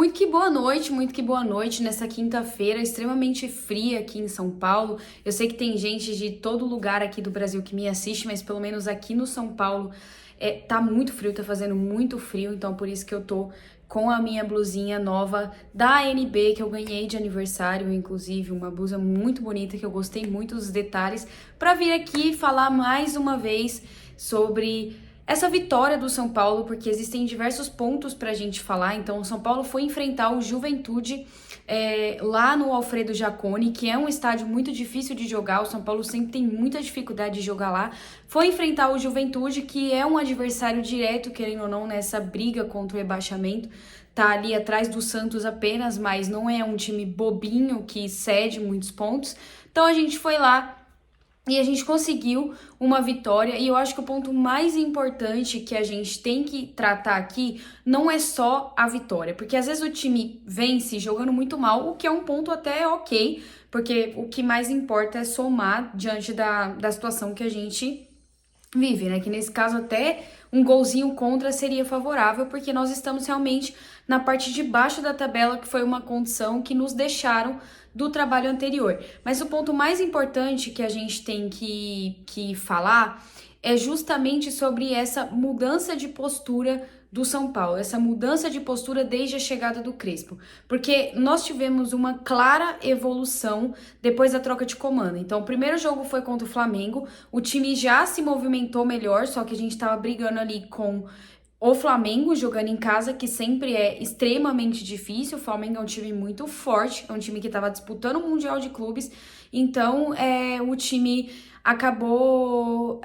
Muito que boa noite nessa quinta-feira extremamente fria aqui em São Paulo. Eu sei que tem gente de todo lugar aqui do Brasil que me assiste, mas pelo menos aqui no São Paulo tá muito frio, tá fazendo muito frio, então por isso que eu tô com a minha blusinha nova da ANB, que eu ganhei de aniversário, inclusive, uma blusa muito bonita, que eu gostei muito dos detalhes, pra vir aqui falar mais uma vez sobre essa vitória do São Paulo, porque existem diversos pontos pra gente falar. Então, o São Paulo foi enfrentar o Juventude lá no Alfredo Jaconi, que é um estádio muito difícil de jogar. O São Paulo sempre tem muita dificuldade de jogar lá. Foi enfrentar o Juventude, que é um adversário direto, querendo ou não, nessa briga contra o rebaixamento. Tá ali atrás do Santos apenas, mas não é um time bobinho que cede muitos pontos. Então, a gente foi lá e a gente conseguiu uma vitória, e eu acho que o ponto mais importante que a gente tem que tratar aqui não é só a vitória, porque às vezes o time vence jogando muito mal, o que é um ponto até ok, porque o que mais importa é somar diante da situação que a gente vive, né? Que nesse caso até um golzinho contra seria favorável, porque nós estamos realmente na parte de baixo da tabela, que foi uma condição que nos deixaram do trabalho anterior. Mas o ponto mais importante que a gente tem que falar é justamente sobre essa mudança de postura do São Paulo, essa mudança de postura desde a chegada do Crespo, porque nós tivemos uma clara evolução depois da troca de comando. Então, o primeiro jogo foi contra o Flamengo, o time já se movimentou melhor, só que a gente estava brigando ali com o Flamengo jogando em casa, que sempre é extremamente difícil. O Flamengo é um time muito forte, é um time que estava disputando o Mundial de Clubes, então o time acabou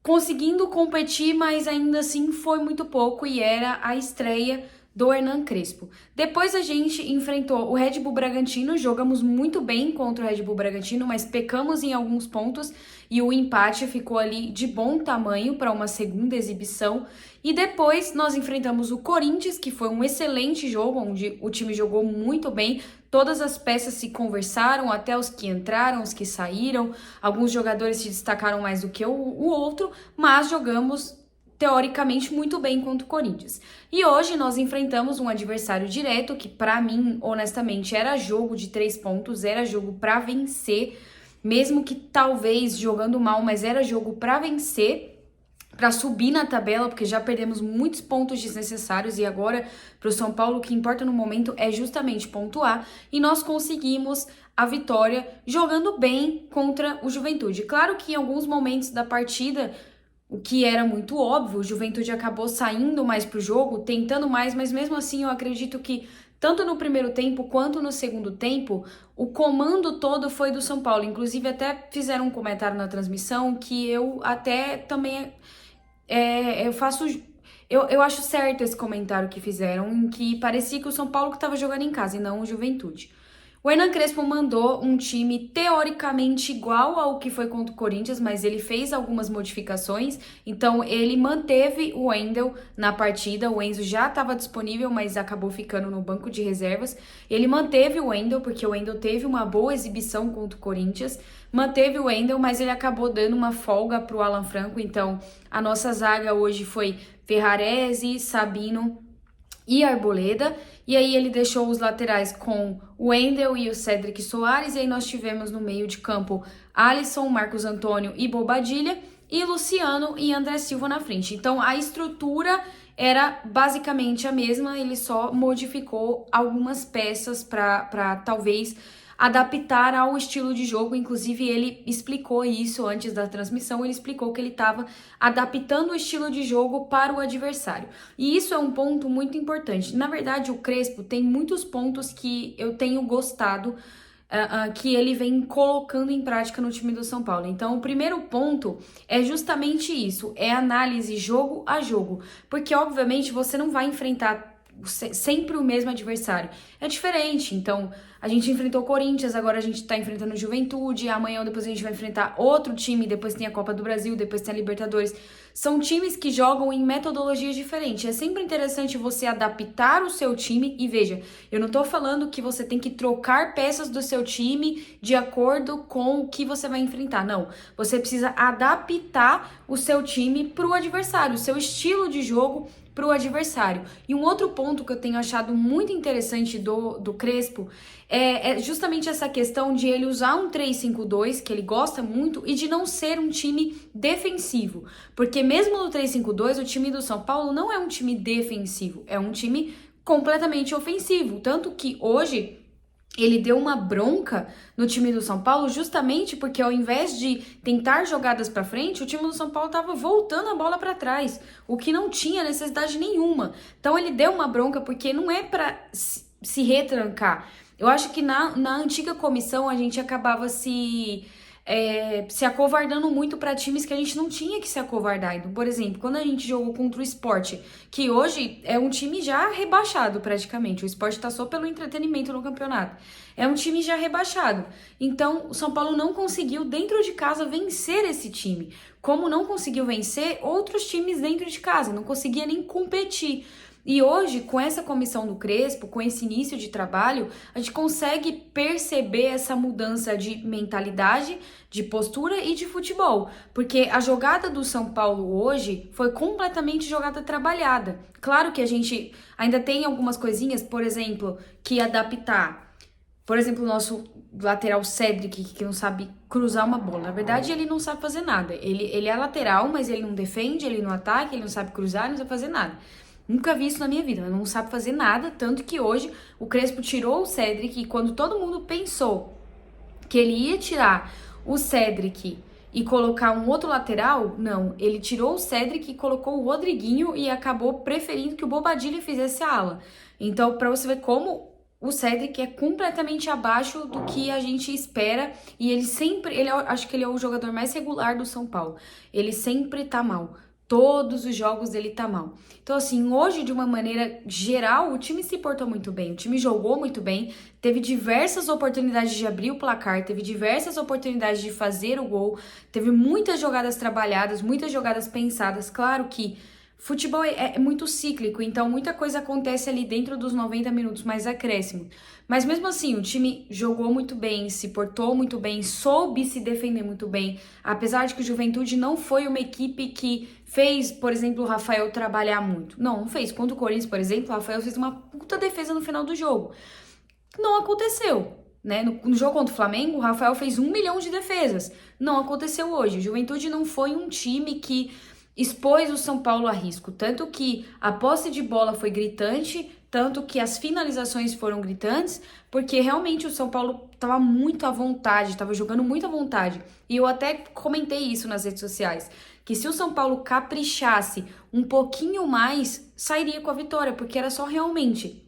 conseguindo competir, mas ainda assim foi muito pouco e era a estreia do Hernan Crespo. Depois a gente enfrentou o Red Bull Bragantino, jogamos muito bem contra o Red Bull Bragantino, mas pecamos em alguns pontos e o empate ficou ali de bom tamanho para uma segunda exibição. E depois nós enfrentamos o Corinthians, que foi um excelente jogo, onde o time jogou muito bem, todas as peças se conversaram, até os que entraram, os que saíram, alguns jogadores se destacaram mais do que o outro, mas jogamos teoricamente muito bem contra o Corinthians. E hoje nós enfrentamos um adversário direto que, para mim, honestamente, era jogo de 3 pontos, era jogo para vencer, mesmo que talvez jogando mal, mas era jogo para vencer, para subir na tabela, porque já perdemos muitos pontos desnecessários e agora para o São Paulo o que importa no momento é justamente pontuar, e nós conseguimos a vitória jogando bem contra o Juventude. Claro que em alguns momentos da partida, o que era muito óbvio, o Juventude acabou saindo mais pro jogo, tentando mais, mas mesmo assim eu acredito que tanto no primeiro tempo quanto no segundo tempo, o comando todo foi do São Paulo. Inclusive até fizeram um comentário na transmissão que eu até também eu acho certo esse comentário que fizeram, em que parecia que o São Paulo que estava jogando em casa e não o Juventude. O Hernan Crespo mandou um time teoricamente igual ao que foi contra o Corinthians, mas ele fez algumas modificações, então ele manteve o Wendel na partida. O Enzo já estava disponível, mas acabou ficando no banco de reservas. Ele manteve o Wendel, porque o Wendel teve uma boa exibição contra o Corinthians, manteve o Wendel, mas ele acabou dando uma folga para o Alan Franco, então a nossa zaga hoje foi Ferrarese, Sabino e Arboleda, e aí ele deixou os laterais com o Wendel e o Cédric Soares, e aí nós tivemos no meio de campo Alisson, Marcos Antônio e Bobadilha, e Luciano e André Silva na frente. Então a estrutura era basicamente a mesma, ele só modificou algumas peças para talvez adaptar ao estilo de jogo. Inclusive ele explicou isso antes da transmissão, ele explicou que ele estava adaptando o estilo de jogo para o adversário. E isso é um ponto muito importante. Na verdade, o Crespo tem muitos pontos que eu tenho gostado, que ele vem colocando em prática no time do São Paulo. Então, o primeiro ponto é justamente isso, é análise jogo a jogo, porque obviamente você não vai enfrentar sempre o mesmo adversário. É diferente. Então, a gente enfrentou o Corinthians, agora a gente tá enfrentando o Juventude, amanhã ou depois a gente vai enfrentar outro time, depois tem a Copa do Brasil, depois tem a Libertadores. São times que jogam em metodologias diferentes. É sempre interessante você adaptar o seu time. E veja, eu não tô falando que você tem que trocar peças do seu time de acordo com o que você vai enfrentar. Não. Você precisa adaptar o seu time para o adversário, o seu estilo de jogo para o adversário. E um outro ponto que eu tenho achado muito interessante do Crespo é justamente essa questão de ele usar um 3-5-2, que ele gosta muito, e de não ser um time defensivo. Porque mesmo no 3-5-2, o time do São Paulo não é um time defensivo, é um time completamente ofensivo. Tanto que hoje ele deu uma bronca no time do São Paulo justamente porque ao invés de tentar jogadas para frente, o time do São Paulo estava voltando a bola para trás, o que não tinha necessidade nenhuma. Então ele deu uma bronca porque não é para se retrancar. Eu acho que na antiga comissão a gente acabava se acovardando muito para times que a gente não tinha que se acovardar. Então, por exemplo, quando a gente jogou contra o Sport, que hoje é um time já rebaixado praticamente, o Sport tá só pelo entretenimento no campeonato, é um time já rebaixado. Então, o São Paulo não conseguiu dentro de casa vencer esse time, como não conseguiu vencer outros times dentro de casa, não conseguia nem competir. E hoje, com essa comissão do Crespo, com esse início de trabalho, a gente consegue perceber essa mudança de mentalidade, de postura e de futebol. Porque a jogada do São Paulo hoje foi completamente jogada trabalhada. Claro que a gente ainda tem algumas coisinhas, por exemplo, que adaptar. Por exemplo, o nosso lateral Cedric, que não sabe cruzar uma bola. Na verdade, ele não sabe fazer nada. Ele é lateral, mas ele não defende, ele não ataca, ele não sabe cruzar, ele não sabe fazer nada. Nunca vi isso na minha vida, mas não sabe fazer nada, tanto que hoje o Crespo tirou o Cedric e quando todo mundo pensou que ele ia tirar o Cedric e colocar um outro lateral, não, ele tirou o Cedric e colocou o Rodriguinho e acabou preferindo que o Bobadilla fizesse a ala. Então, para você ver como o Cedric é completamente abaixo do que a gente espera e acho que ele é o jogador mais regular do São Paulo. Ele sempre tá mal. Todos os jogos dele tá mal. Então, assim, hoje, de uma maneira geral, o time se portou muito bem. O time jogou muito bem, teve diversas oportunidades de abrir o placar, teve diversas oportunidades de fazer o gol, teve muitas jogadas trabalhadas, muitas jogadas pensadas. Claro que futebol é muito cíclico, então muita coisa acontece ali dentro dos 90 minutos, mais acréscimo. Mas mesmo assim, o time jogou muito bem, se portou muito bem, soube se defender muito bem. Apesar de que o Juventude não foi uma equipe que fez, por exemplo, o Rafael trabalhar muito. Não fez. Contra o Corinthians, por exemplo, o Rafael fez uma puta defesa no final do jogo. Não aconteceu. Né? No jogo contra o Flamengo, o Rafael fez 1 milhão de defesas. Não aconteceu hoje. O Juventude não foi um time que expôs o São Paulo a risco, tanto que a posse de bola foi gritante, tanto que as finalizações foram gritantes, porque realmente o São Paulo estava muito à vontade, estava jogando muito à vontade. E eu até comentei isso nas redes sociais, que se o São Paulo caprichasse um pouquinho mais, sairia com a vitória, porque era só realmente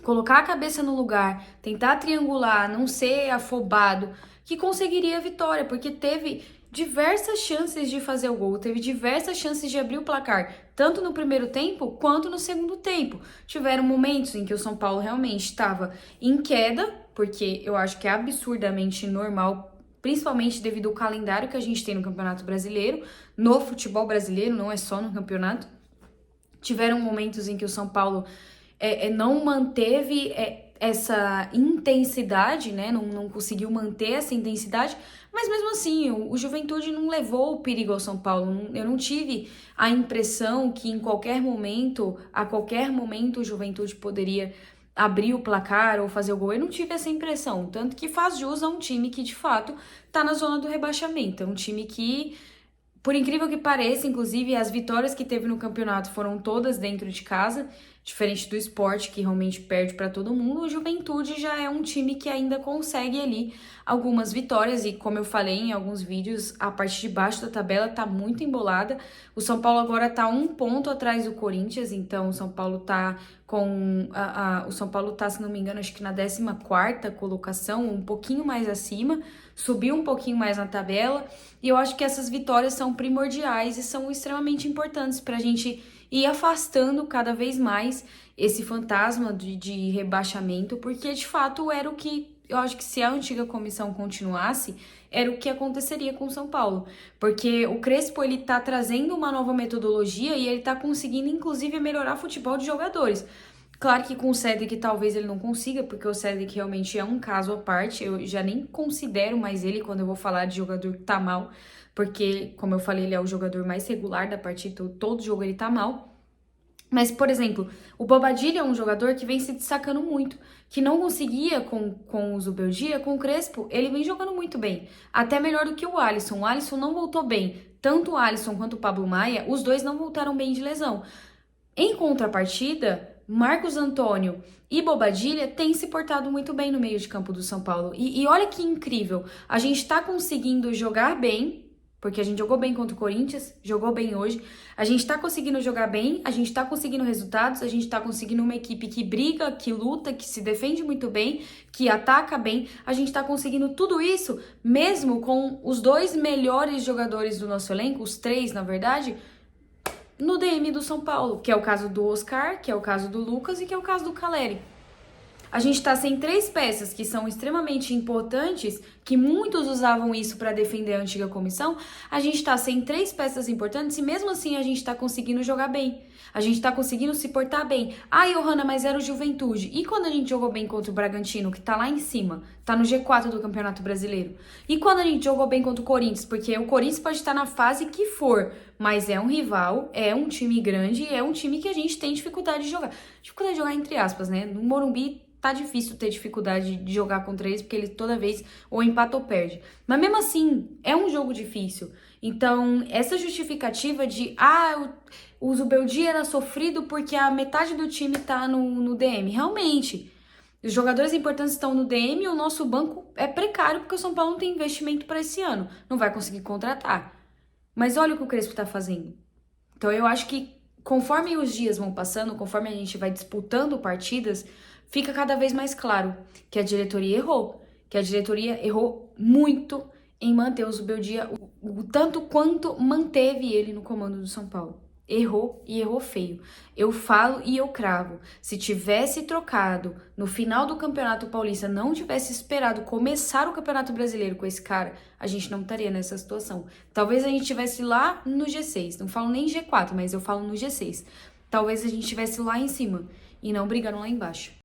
colocar a cabeça no lugar, tentar triangular, não ser afobado, que conseguiria a vitória, porque teve diversas chances de fazer o gol, teve diversas chances de abrir o placar, tanto no primeiro tempo quanto no segundo tempo. Tiveram momentos em que o São Paulo realmente estava em queda, porque eu acho que é absurdamente normal, principalmente devido ao calendário que a gente tem no Campeonato Brasileiro, no futebol brasileiro, não é só no campeonato. Tiveram momentos em que o São Paulo não manteve essa intensidade, né? Não conseguiu manter essa intensidade, mas mesmo assim, o Juventude não levou o perigo ao São Paulo. Eu não tive a impressão que em qualquer momento, a qualquer momento, o Juventude poderia abrir o placar ou fazer o gol. Eu não tive essa impressão, tanto que faz jus a um time que de fato tá na zona do rebaixamento. É um time que, por incrível que pareça, inclusive as vitórias que teve no campeonato foram todas dentro de casa, diferente do Sport, que realmente perde para todo mundo. O Juventude já é um time que ainda consegue ali algumas vitórias e, como eu falei em alguns vídeos, a parte de baixo da tabela tá muito embolada. O São Paulo agora tá 1 ponto atrás do Corinthians, então o São Paulo tá o São Paulo tá, se não me engano, acho que na 14ª colocação, um pouquinho mais acima, subiu um pouquinho mais na tabela, e eu acho que essas vitórias são primordiais e são extremamente importantes pra gente ir afastando cada vez mais esse fantasma de rebaixamento, porque de fato era o que eu acho que se a antiga comissão continuasse, era o que aconteceria com o São Paulo. Porque o Crespo, ele tá trazendo uma nova metodologia e ele tá conseguindo, inclusive, melhorar o futebol de jogadores. Claro que com o Cedric talvez ele não consiga, porque o Cedric realmente é um caso à parte. Eu já nem considero mais ele quando eu vou falar de jogador que tá mal, porque, como eu falei, ele é o jogador mais regular da partida, todo jogo ele tá mal. Mas, por exemplo, o Bobadilla é um jogador que vem se destacando muito, que não conseguia com o Zubeldia, com o Crespo, ele vem jogando muito bem, até melhor do que o Alisson. O Alisson não voltou bem, tanto o Alisson quanto o Pablo Maia, os dois não voltaram bem de lesão. Em contrapartida, Marcos Antônio e Bobadilla têm se portado muito bem no meio de campo do São Paulo. E olha que incrível, a gente tá conseguindo jogar bem, porque a gente jogou bem contra o Corinthians, jogou bem hoje, a gente tá conseguindo jogar bem, a gente tá conseguindo resultados, a gente tá conseguindo uma equipe que briga, que luta, que se defende muito bem, que ataca bem, a gente tá conseguindo tudo isso, mesmo com os dois melhores jogadores do nosso elenco, os três, na verdade, no DM do São Paulo, que é o caso do Oscar, que é o caso do Lucas e que é o caso do Caleri. A gente tá sem três peças que são extremamente importantes, que muitos usavam isso para defender a antiga comissão. A gente tá sem três peças importantes e mesmo assim a gente tá conseguindo jogar bem. A gente tá conseguindo se portar bem. Ah, Johanna, mas era o Juventude. E quando a gente jogou bem contra o Bragantino, que tá lá em cima, tá no G4 do Campeonato Brasileiro? E quando a gente jogou bem contra o Corinthians? Porque o Corinthians pode estar na fase que for, mas é um rival, é um time grande, é um time que a gente tem dificuldade de jogar. Dificuldade de jogar entre aspas, né? No Morumbi tá difícil ter dificuldade de jogar contra eles, porque ele toda vez ou empata ou perde. Mas mesmo assim, é um jogo difícil. Então, essa justificativa de, o Zubeldia era sofrido porque a metade do time tá no DM. Realmente, os jogadores importantes estão no DM e o nosso banco é precário porque o São Paulo não tem investimento para esse ano. Não vai conseguir contratar. Mas olha o que o Crespo tá fazendo. Então, eu acho que conforme os dias vão passando, conforme a gente vai disputando partidas, fica cada vez mais claro que a diretoria errou, que a diretoria errou muito em manter o Zubeldia o tanto quanto manteve ele no comando do São Paulo. Errou e errou feio. Eu falo e eu cravo. Se tivesse trocado no final do Campeonato Paulista, não tivesse esperado começar o Campeonato Brasileiro com esse cara, a gente não estaria nessa situação. Talvez a gente estivesse lá no G6. Não falo nem G4, mas eu falo no G6. Talvez a gente estivesse lá em cima e não brigando lá embaixo.